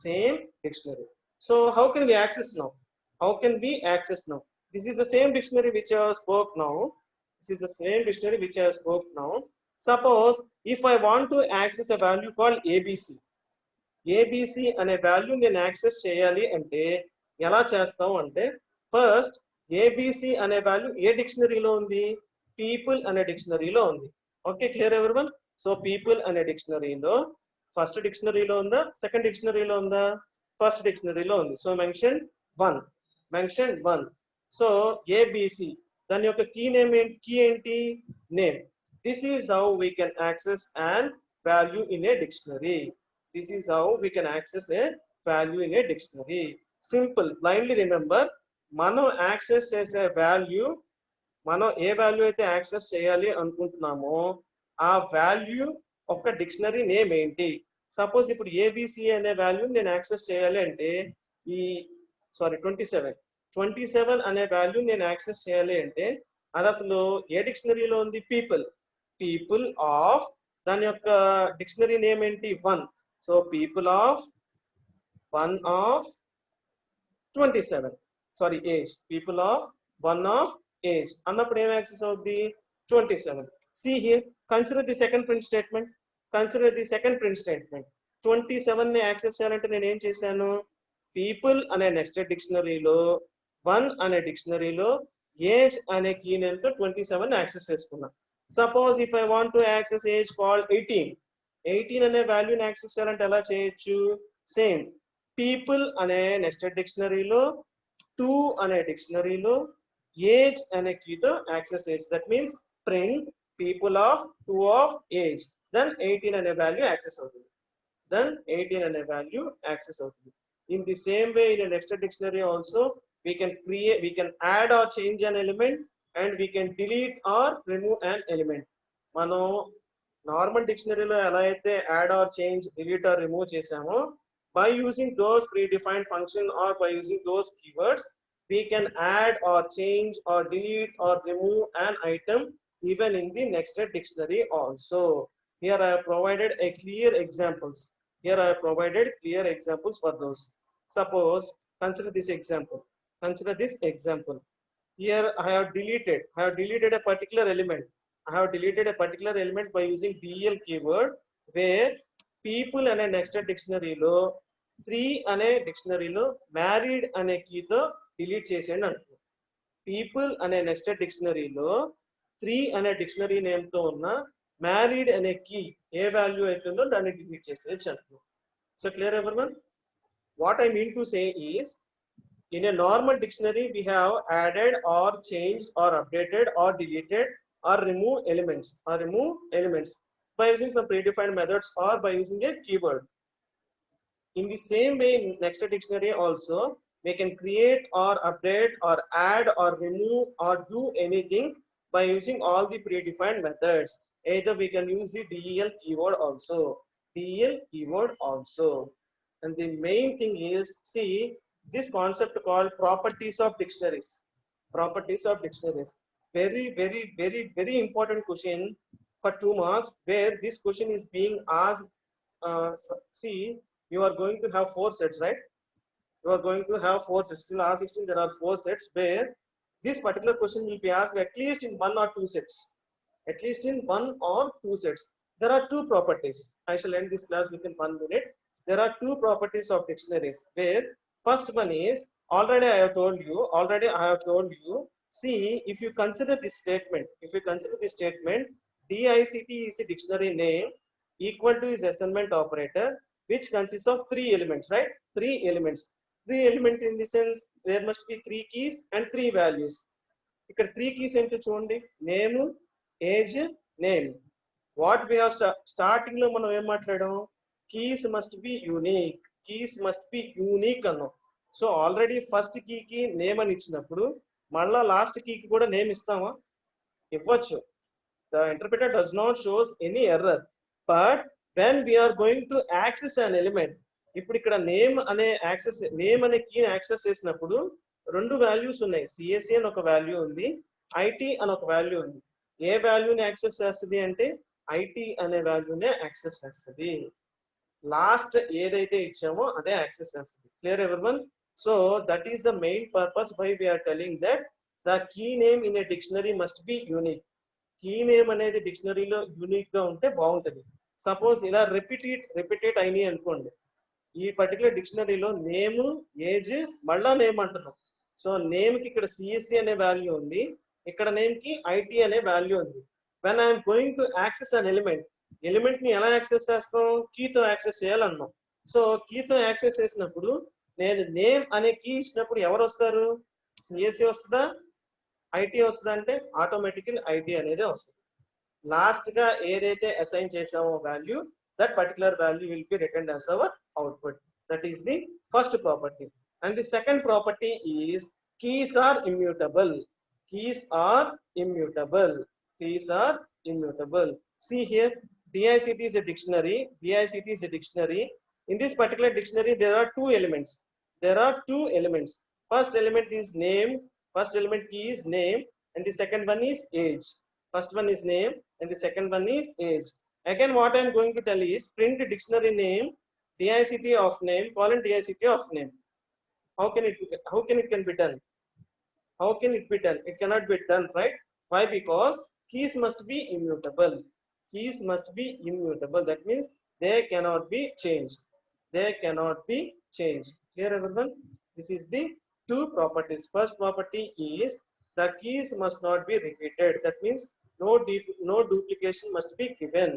same dictionary. So how can we access now? How can we access now? This is the same dictionary which I spoke now. This is the same dictionary which I spoke now. Suppose if I want to access a value called ABC. ABC అనే value నేను access చేయాలి అంటే ఎలా చేస్తాం అంటే, first ABC అనే value ఏ డిక్షనరీలో ఉంది? People అనే డిక్షనరీలో ఉంది. Okay, clear everyone? So people అనే డిక్షనరీలో ఫస్ట్ డిక్షనరీలో ఉందా, సెకండ్ డిక్షనరీలో ఉందా? ఫస్ట్ డిక్షనరీలో ఉంది. So mention 1. సో ABC దాని యొక్క కీ నేమ్ ఏంటి? కీ ఏంటి? Name. This is how we can access and value in a dictionary. This is how we can access a value in a dictionary. Simple. Blindly remember, మనం access చేసే value, మనం ఏ value అయితే access చేయాలి అనుకుంటున్నామో ఆ value ఒక dictionary name ఏంటి? Suppose ఇప్పుడు ఏబిసి అనే వాల్యూ నేను యాక్సెస్ చేయాలి అంటే ఈ 27 అనే వాల్యూ నేను యాక్సెస్ చేయాలి అంటే అది అసలు ఏ డిక్షనరీలో ఉంది? పీపుల్ ఆఫ్, దాని యొక్క డిక్షనరీ నేమ్ ఏంటి? 1. So people of 1 of 27. Age. People of 1 of age. అన్నప్పుడు ఏం యాక్సెస్ అవుద్ది? 27. See here, consider the second print statement. Consider the second print statement. 27 ని యాక్సెస్ చేయాలంటే నేను ఏం చేశాను? పీపుల్ అనే నెక్స్టెడ్ డిక్షనరీలో 1 అనే డిక్షనరీలో ఏజ్ అనే కీ నేమ్ తో 27 యాక్సెస్ చేసుకున్నా. Suppose if I want to access age called 18 అనే వాల్యూని యాక్సెస్ చేయాలంటే ఎలా చేయొచ్చు? సేమ్ పీపుల్ అనే నెక్స్టెడ్ డిక్షనరీలో 2 అనే డిక్షనరీలో ఏజ్ అనే కీతో యాక్సెస్ చేయొచ్చు. That means print people of 2 of age, then 18 అనే వాల్యూ యాక్సెస్ అవుతుంది. Then 18 అనే వాల్యూ యాక్సెస్ అవుతుంది. In the same way, in a nested dictionary also, we can add or change an element and we can delete or remove an element. మనం normal డిక్షనరీలో ఎలా అయితే add or change, delete or remove చేసామో, by using those predefined function or by using those keywords, we can add or change or delete or remove an item even in the nested dictionary also. Here I have provided a clear examples. Here I have provided clear examples for those. Suppose, consider this example. Consider this example. Here I have deleted a particular element. I have deleted a particular element by using BL keyword, where people అనే nested dictionary లో 3 అనే dictionary లో married అనే key తో delete చేసేయండి అంటున్నాను. People అనే nested dictionary లో 3 అనే డిక్షనరీ నేమ్ తో ఉన్న మ్యారీడ్ అనే కీ ఏ వాల్యూ అవుతుందో దాన్ని డిలీట్ చేసేయచ్చు అంటున్నాం. So clear everyone? What I mean to say is, in a normal dictionary we have added or changed or updated or deleted or remove elements by using some predefined methods or by using a keyword. In the same way, in nested dictionary also, we can create or update or add or remove or do anything by using all the predefined methods. Either we can use the del keyword also. And the main thing is, see this concept called properties of dictionaries. Very, very, very, very important question for 2 marks, where this question is being asked. See, you are going to have 4 sets, right? You are going to have 4 sets. Till R16 there are 4 sets where this particular question will be asked at least in 1 or 2 sets. There are 2 properties. I shall end this class within 1 minute. There are 2 properties of dictionaries, where first one is, already I have told you, see, if you consider this statement, DICT is a dictionary name equal to is assignment operator, which consists of 3 elements, right? 3 elements in the sense there must be 3 keys and 3 values. ఇక్కడ 3 keys ఏంటో చూడండి, name, age, name. What we have starting లో మనం ఏం మాట్లాడాం? Keys must be unique అన్నాం. So already first కీకి name అని ఇచ్చినప్పుడు మళ్ళా లాస్ట్ కీకి కూడా నేమ్ ఇస్తామా? ఇవ్వచ్చు. The interpreter does not shows any error, but when we are going to access an element, ఇప్పుడు ఇక్కడ నేమ్ అనే కీని యాక్సెస్ చేసినప్పుడు 2 వాల్యూస్ ఉన్నాయి. సిఎస్సి అని ఒక వాల్యూ ఉంది, ఐటీ అని ఒక వాల్యూ ఉంది. ఏ వాల్యూని యాక్సెస్ చేస్తుంది అంటే ఐటీ అనే వాల్యూనే యాక్సెస్ చేస్తుంది. లాస్ట్ ఏదైతే ఇచ్చామో అదే యాక్సెస్ చేస్తుంది. Clear everyone? So that is the main purpose why we are telling that the key name in a dictionary must be unique. Key name అనేది డిక్షనరీలో యూనిక్ గా ఉంటే బాగుంటుంది. సపోజ్ ఇలా రిపీటెడ్ అయినాయి అనుకోండి, ఈ పర్టికులర్ డిక్షనరీలో నేమ్, ఏజ్, మళ్ళా నేమ్ అంటున్నాం. సో నేమ్ కి ఇక్కడ సిఎస్సి అనే వాల్యూ ఉంది, ఇక్కడ నేమ్ కి ఐటీ అనే వాల్యూ ఉంది. When I'm going to access an element ని ఎలా యాక్సెస్ చేస్తాం? కీతో యాక్సెస్ చేయాలన్నాం. సో కీతో యాక్సెస్ చేసినప్పుడు నేను నేమ్ అనే కీ ఇచ్చినప్పుడు ఎవరు వస్తారు? సిఎస్సి వస్తుందా, ఐటీ వస్తుందా అంటే ఆటోమేటికల్ ఐటీ అనేది వస్తుంది. లాస్ట్ గా ఏదైతే అసైన్ చేసామో value, that particular value will be returned as our output. That is the first property. And the second property is keys are immutable. See here, DICT is a dictionary. In this particular dictionary there are 2 elements. First element is name, first element key is name, and the second one is age. First one is name and the second one is age. Again, what I am going to tell is print dictionary name, DICT of name, colon DICT of name. How can it be done? It cannot be done, right? Why? Because Keys must be immutable. Keys must be immutable. That means they cannot be changed. They cannot be changed. Clear, everyone? This is the two properties. First property is the keys must not be repeated. That means no duplication must be given.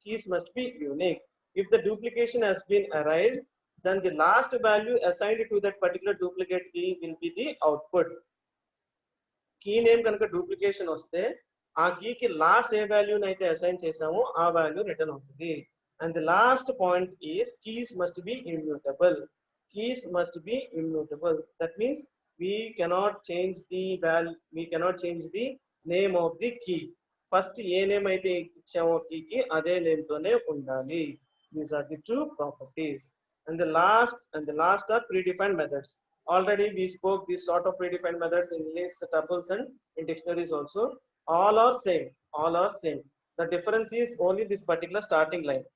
Keys must be unique. If the duplication has been erased, then the last value assigned to that particular duplicate key will be the output. Key name కనుక duplication వస్తే ఆ కీకి last ఏ వాల్యూని అయితే assign చేసామో ఆ value return అవుతుంది. And the last point is keys must be immutable. Keys must be immutable. That means we cannot change the name of the key. First ఏ name అయితే ఇచ్చామో కీకి అదే నేమ్ తోనే ఉండాలి. These are the two properties. And the last are predefined methods. Already we spoke these sort of predefined methods in lists, tuples, and in dictionaries also. All are same. All are same. The difference is only this particular starting line.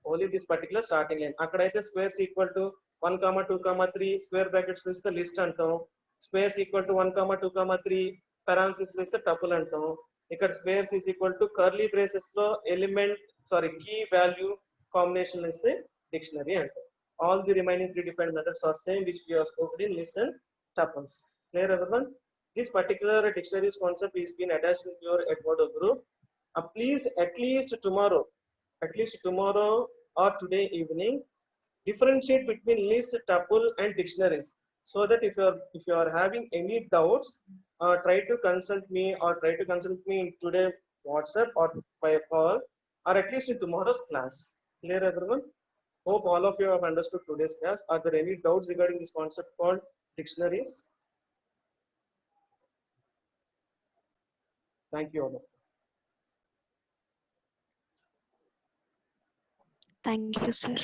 Only this particular starting line. అక్కడైతే squares equal to 1, 2, 3 square brackets లో ఇస్తే list అంటాం. Squares equal to 1, 2, 3 parentheses లో ఇస్తే tuple అంటాం. ఇక్కడ squares is equal to curly braces లో key value combination లో ఇస్తే dictionary అంటాం. All the remaining predefined methods are same, which we have spoken in list and tuples. Clear, everyone? This particular dictionaries concept is being attached in your Eduardo group. Please at least tomorrow or today evening, differentiate between list, tuple, and dictionaries, so that if you are having any doubts, try to consult me in today WhatsApp or by call, or at least in tomorrow's class. Clear, everyone? Hope all of you have understood today's class. Are there any doubts regarding this concept called dictionaries? Thank you all of you. Thank you, sir.